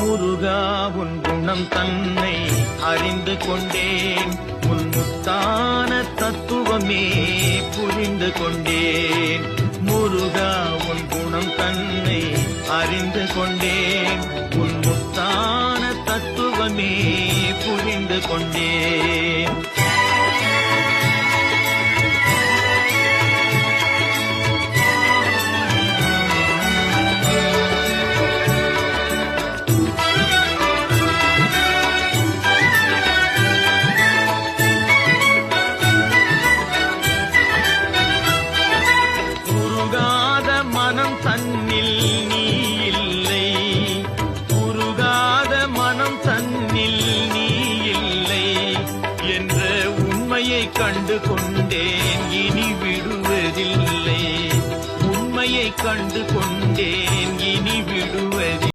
முருகா உன் குணம் தன்னை அறிந்து கொண்டேன், உன் முத்தான தத்துவமே புரிந்து கொண்டேன். முருகா உன் குணம் தன்னை அறிந்து கொண்டேன், உன் முத்தான தத்துவமே புரிந்து கொண்டேன். மனம் தன்னில் நீ இல்லை, உருகாத மனம் தன்னில் நீ இல்லை என்ற உண்மையை கண்டு கொண்டேன், இனி விடுவதில்லை. உண்மையை கண்டு கொண்டேன்,